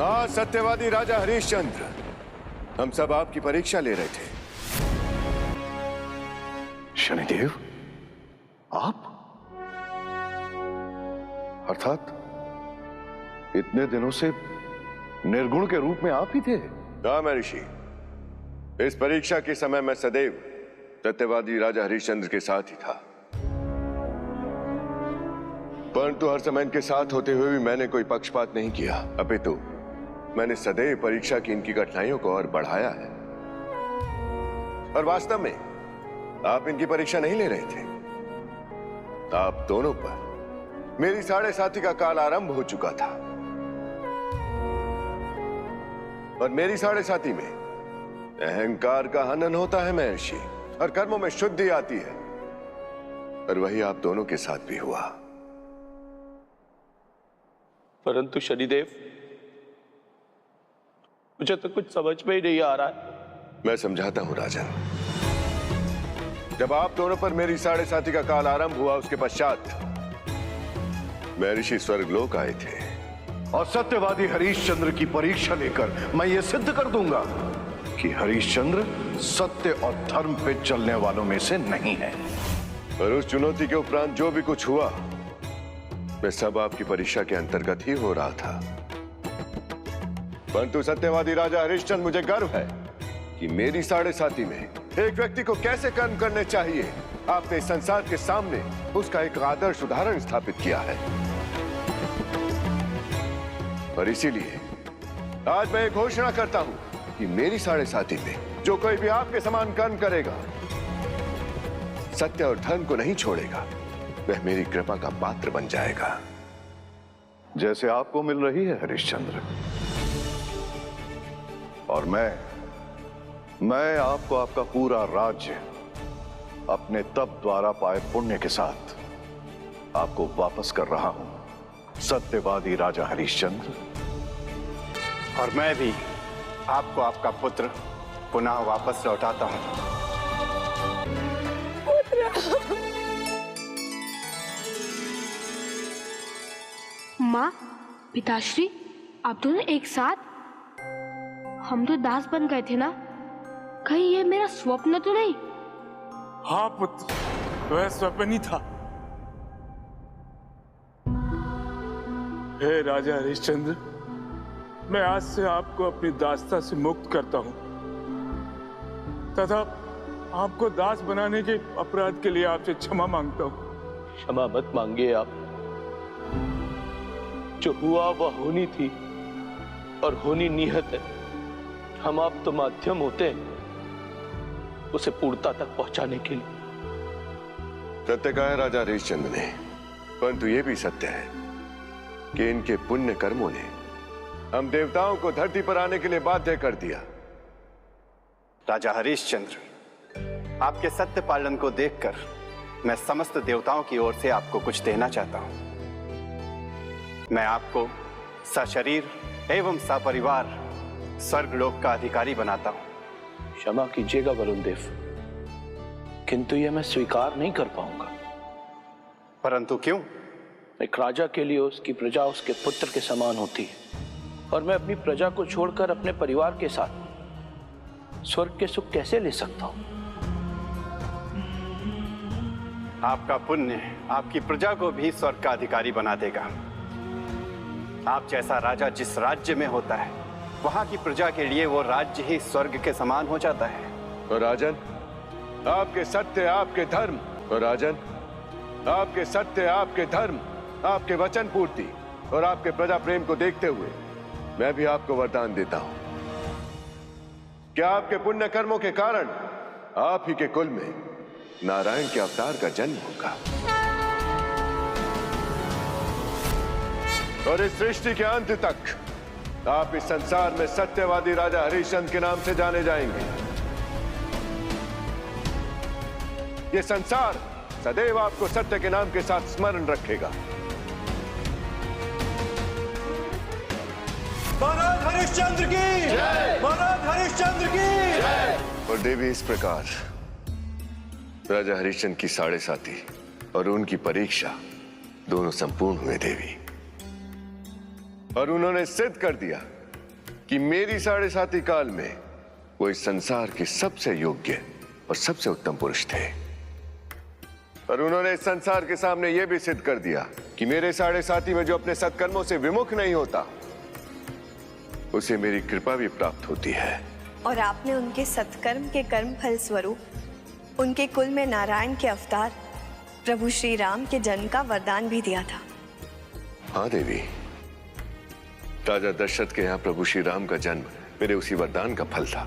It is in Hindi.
हाँ, सत्यवादी राजा हरिश्चंद्र, हम सब आपकी परीक्षा ले रहे थे। शनिदेव, आप? अर्थात इतने दिनों से निर्गुण के रूप में आप ही थे? हाँ महर्षि, इस परीक्षा के समय मैं सदैव सत्यवादी राजा हरिश्चंद्र के साथ ही था, परंतु हर समय इनके साथ होते हुए भी मैंने कोई पक्षपात नहीं किया, अपितु मैंने सदैव परीक्षा की इनकी कठिनाइयों को और बढ़ाया है। और वास्तव में आप इनकी परीक्षा नहीं ले रहे थे, आप दोनों पर मेरी 7.5 का काल आरंभ हो चुका था, और मेरी 7.5 में अहंकार का हनन होता है महर्षि, और कर्मों में शुद्धि आती है, और वही आप दोनों के साथ भी हुआ। परंतु शनिदेव, मुझे तो कुछ समझ में ही नहीं आ रहा है। मैं समझाता हूं राजन। जब आप दोनों पर मेरी 7.5 का काल आरंभ हुआ, उसके पश्चात महर्षि स्वर्गलोक आए थे, और सत्यवादी हरिश्चंद्र की परीक्षा लेकर मैं ये सिद्ध कर दूंगा कि हरिश्चंद्र सत्य और धर्म पे चलने वालों में से नहीं है। और उस चुनौती के उपरांत जो भी कुछ हुआ, मैं सब आपकी परीक्षा के अंतर्गत ही हो रहा था। परंतु सत्यवादी राजा हरिश्चंद्र, मुझे गर्व है कि मेरी 7.5 में एक व्यक्ति को कैसे कर्म करने चाहिए, आपने इस संसार के सामने उसका एक आदर्श उदाहरण स्थापित किया है। और इसीलिए आज मैं एक घोषणा करता हूं कि मेरी 7.5 में जो कोई भी आपके समान कर्म करेगा, सत्य और धर्म को नहीं छोड़ेगा, वह मेरी कृपा का पात्र बन जाएगा। जैसे आपको मिल रही है हरिश्चंद्र। और मैं आपको आपका पूरा राज्य अपने तप द्वारा पाए पुण्य के साथ आपको वापस कर रहा हूं, सत्यवादी राजा हरिश्चंद्र। और मैं भी आपको आपका पुत्र पुनः वापस लौटाता हूं। माँ, पिताश्री, आप दोनों एक साथ? हम तो दास बन गए थे ना, कहीं ये मेरा स्वप्न तो नहीं? हाँ पुत्र, वह स्वप्न ही था। हे राजा हरिश्चंद्र, मैं आज से आपको अपनी दासता से मुक्त करता हूं, तथा आपको दास बनाने के अपराध के लिए आपसे क्षमा मांगता हूं। क्षमा मत मांगिए आप। जो हुआ वह होनी थी, और होनी नियत है। हम आप तो माध्यम होते हैं उसे पूर्णता तक पहुंचाने के लिए। सत्य कहा है राजा हरिश्चंद्र ने, परंतु यह भी सत्य है कि इनके पुण्य कर्मों ने हम देवताओं को धरती पर आने के लिए बाध्य कर दिया। राजा हरिश्चंद्र, आपके सत्य पालन को देखकर मैं समस्त देवताओं की ओर से आपको कुछ देना चाहता हूं। मैं आपको सशरीर एवं सपरिवार स्वर्गलोक का अधिकारी बनाता हूं। क्षमा कीजिएगा वरुण देव, किंतु यह मैं स्वीकार नहीं कर पाऊंगा। परंतु क्यों? एक राजा के लिए उसकी प्रजा उसके पुत्र के समान होती है, और मैं अपनी प्रजा को छोड़कर अपने परिवार के साथ स्वर्ग के सुख कैसे ले सकता हूं? आपका पुण्य आपकी प्रजा को भी स्वर्ग का अधिकारी बना देगा। आप जैसा राजा जिस राज्य में होता है, वहां की प्रजा के लिए वो राज्य ही स्वर्ग के समान हो जाता है। और राजन, आपके सत्य, आपके धर्म, और राजन, आपके सत्य, आपके धर्म, आपके वचन पूर्ति और आपके प्रजा प्रेम को देखते हुए मैं भी आपको वरदान देता हूं कि आपके पुण्य कर्मों के कारण आप ही के कुल में नारायण के अवतार का जन्म होगा, और इस सृष्टि के अंत तक आप इस संसार में सत्यवादी राजा हरिश्चंद्र के नाम से जाने जाएंगे। ये संसार सदैव आपको सत्य के नाम के साथ स्मरण रखेगा। महाराज हरिश्चंद्र की जय! महाराज हरिश्चंद्र की जय! और देवी, इस प्रकार राजा हरिश्चंद्र की 7.5 और उनकी परीक्षा दोनों संपूर्ण हुए देवी, और उन्होंने सिद्ध कर दिया कि मेरी 7.5 काल में वो इस संसार के सबसे योग्य और सबसे उत्तम पुरुष थे। पर उन्होंने इस संसार के सामने यह भी सिद्ध कर दिया कि मेरे 7.5 में जो अपने सत्कर्मों से विमुख नहीं होता, उसे मेरी कृपा भी प्राप्त होती है। और आपने उनके सत्कर्म के कर्म फल स्वरूप उनके कुल में नारायण के अवतार प्रभु श्री राम के जन्म का वरदान भी दिया था। हाँ देवी, राजा दशरथ के यहाँ प्रभु श्री राम का जन्म मेरे उसी वरदान का फल था।